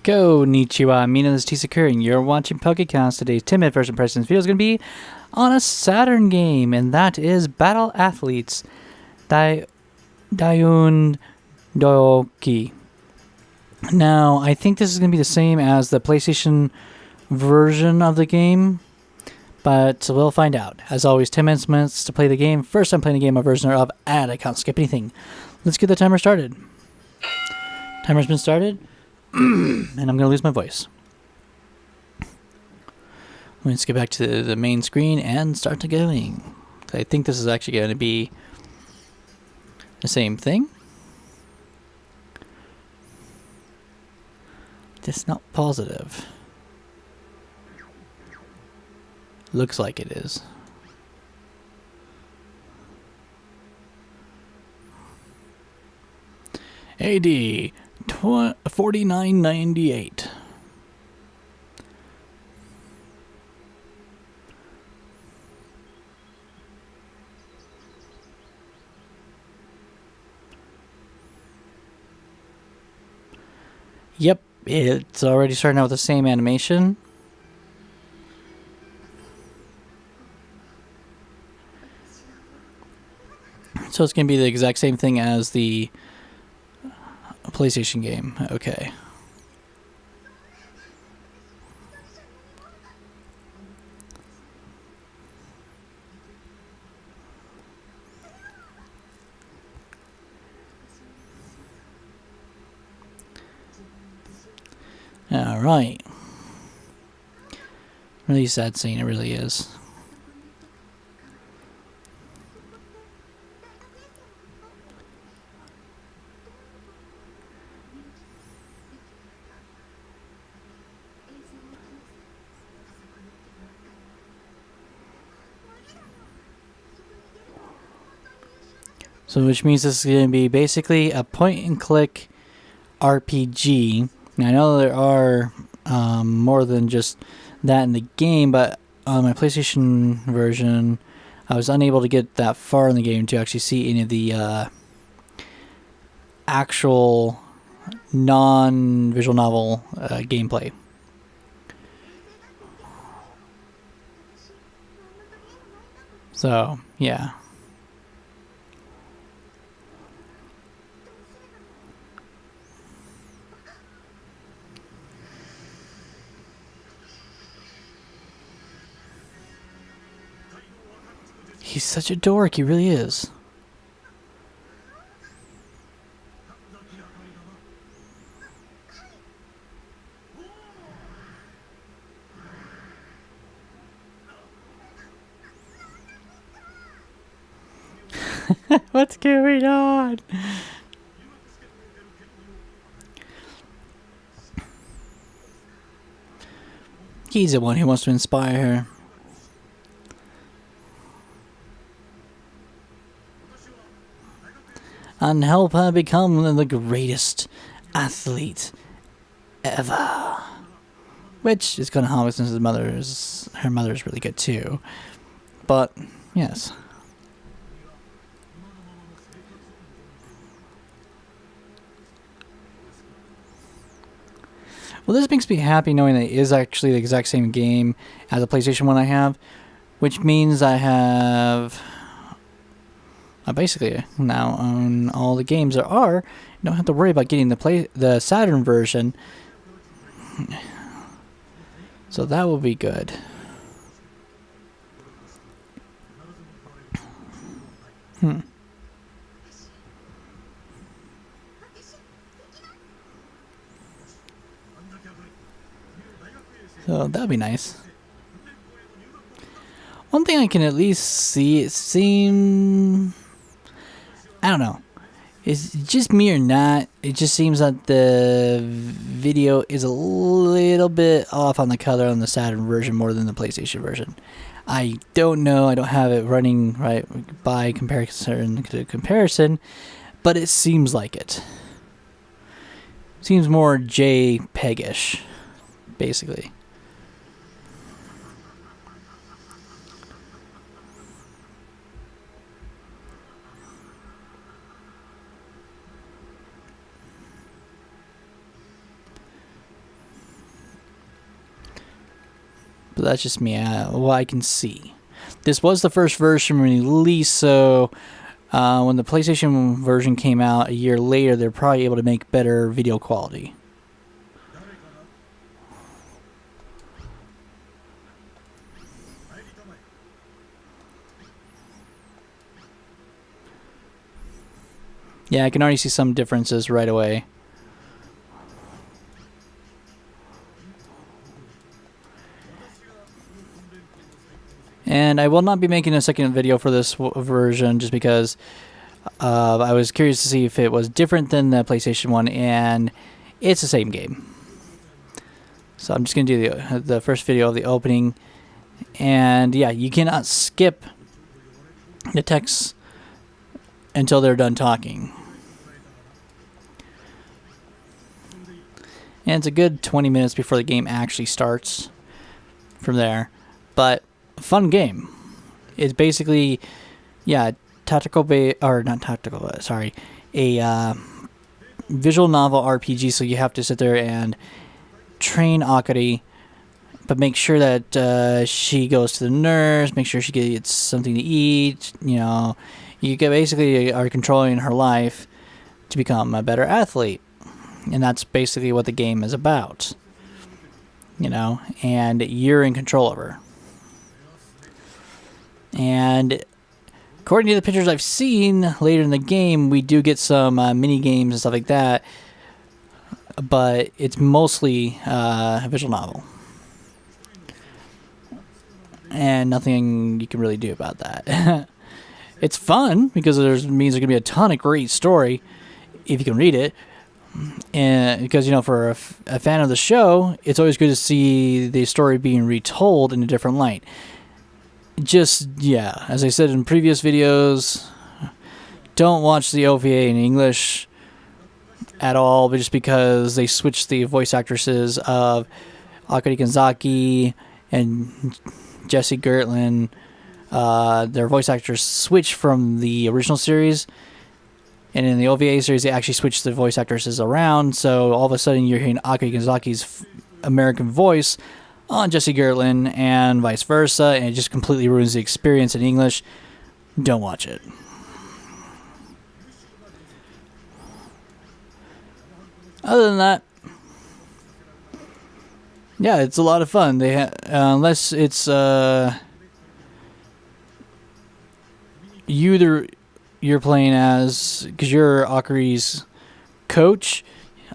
Konnichiwa, Mina, this is T-Secure, and you're watching Pokecast. Today's 10-minute first impressions video is going to be on a Saturn game, and that is Battle Athletes Daiundoukai. Now, I think this is going to be the same as the PlayStation version of the game, but we'll find out. As always, 10 minutes to play the game. First time playing the game, a version of, and I can't skip anything. Let's get the timer started. Timer's been started. And I'm going to lose my voice. Let's get back to the main screen and start to going. I think this is actually going to be the same thing. Just not positive. Looks like it is. AD 4998. Yep, it's already starting out with the same animation. So it's going to be the exact same thing as the PlayStation game. Okay. All right. Really sad scene, it really is. So which means this is going to be basically a point-and-click RPG. Now, I know there are more than just that in the game, but on my PlayStation version, I was unable to get that far in the game to actually see any of the actual non-visual novel gameplay. So, yeah. He's such a dork, he really is. What's going on? He's the one who wants to inspire her. And help her become the greatest athlete ever. Which is kind of hard since her mother's really good too. But, yes. Well, this makes me happy knowing that it is actually the exact same game as the PlayStation one I have. Which means I basically now own all the games there are. You don't have to worry about getting the Saturn version. So that will be good. So that'll be nice. One thing I can at least see, it seems, I don't know, is it just me or not? It just seems that the video is a little bit off on the color on the Saturn version more than the PlayStation version. I don't know. I don't have it running right by comparison, but it seems like it. Seems more JPEG-ish, basically. But that's just me, what I can see. This was the first version released, so when the PlayStation version came out a year later, they're probably able to make better video quality. Yeah, I can already see some differences right away. And I will not be making a second video for this version just because I was curious to see if it was different than the PlayStation 1, and it's the same game. So I'm just going to do the first video of the opening. And yeah, you cannot skip the text until they're done talking. And it's a good 20 minutes before the game actually starts from there. But fun game. It's basically, yeah, tactical a visual novel RPG. So you have to sit there and train Akari, but make sure that she goes to the nurse, make sure she gets something to eat. You know, you basically are controlling her life to become a better athlete, and that's basically what the game is about. You know, and you're in control of her. And according to the pictures I've seen later in the game, we do get some mini games and stuff like that, but it's mostly a visual novel, and nothing you can really do about that. It's fun because it means there's gonna be a ton of great story if you can read it, and because, you know, for a fan of the show, it's always good to see the story being retold in a different light. Just, yeah, as I said in previous videos, don't watch the OVA in English at all, but just because they switched the voice actresses of Akari Kanzaki and Jesse Gertlin, their voice actors switched from the original series, and in the OVA series they actually switched the voice actresses around, so all of a sudden you're hearing Akari Kanzaki's American voice on Jesse Gertlin and vice versa, and it just completely ruins the experience in English. Don't watch it. Other than that, yeah, it's a lot of fun. They unless it's you're playing as, because you're Akari's coach,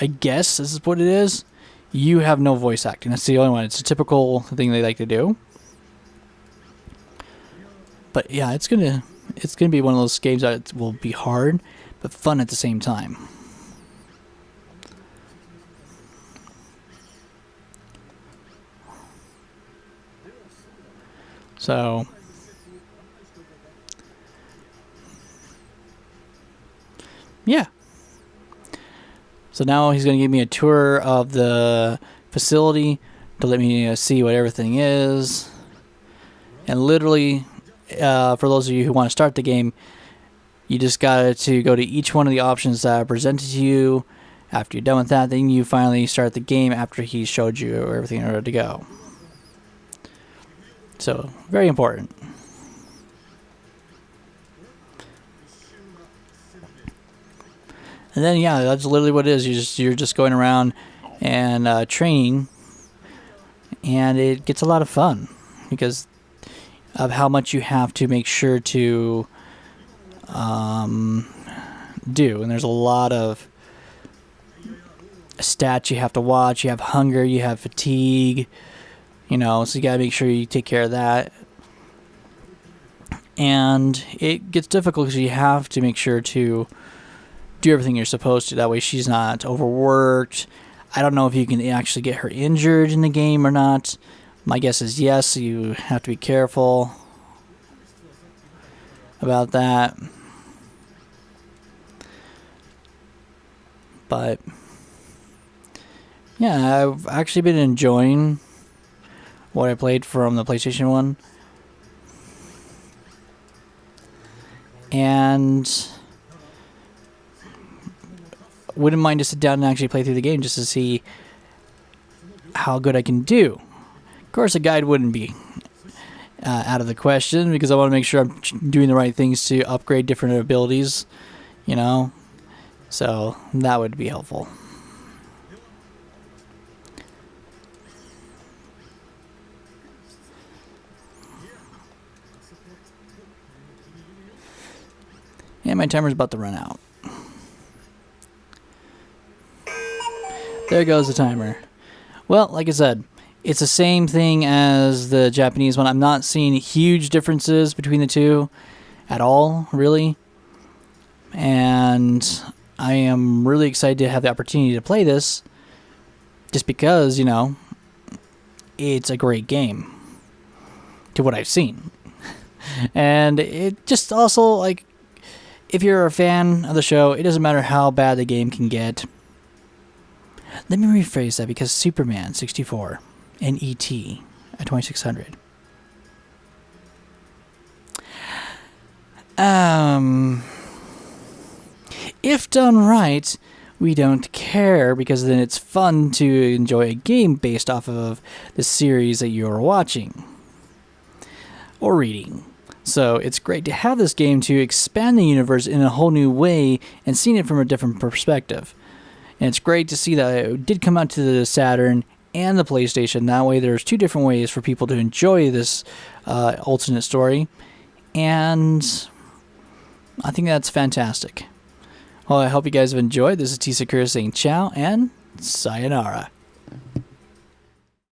I guess this is what it is. You have no voice acting. That's the only one. It's a typical thing they like to do. But yeah, it's gonna be one of those games that will be hard, but fun at the same time. So yeah. So now he's going to give me a tour of the facility to let me see what everything is. And literally, for those of you who want to start the game, you just got to go to each one of the options that are presented to you. After you're done with that, then you finally start the game after he showed you everything ready to go. So, very important. And then, yeah, that's literally what it is. You're just going around and training, and it gets a lot of fun because of how much you have to make sure to do. And there's a lot of stats you have to watch. You have hunger, you have fatigue, you know, so you got to make sure you take care of that. And it gets difficult because you have to make sure to do everything you're supposed to. That way she's not overworked. I don't know if you can actually get her injured in the game or not. My guess is yes, so you have to be careful about that. But yeah, I've actually been enjoying what I played from the PlayStation 1. And wouldn't mind to sit down and actually play through the game just to see how good I can do. Of course, a guide wouldn't be out of the question because I want to make sure I'm doing the right things to upgrade different abilities, you know. So that would be helpful. And my timer's about to run out. There goes the timer. Well, like I said, it's the same thing as the Japanese one. I'm not seeing huge differences between the two at all, really. And I am really excited to have the opportunity to play this just because, you know, it's a great game to what I've seen. And it just also, like, if you're a fan of the show, it doesn't matter how bad the game can get. Let me rephrase that, because Superman 64 and E.T. at 2600. If done right, we don't care, because then it's fun to enjoy a game based off of the series that you're watching or reading. So it's great to have this game to expand the universe in a whole new way and seeing it from a different perspective. And it's great to see that it did come out to the Saturn and the PlayStation. That way there's two different ways for people to enjoy this alternate story. And I think that's fantastic. Well, I hope you guys have enjoyed. This is T. Sakura saying ciao and sayonara.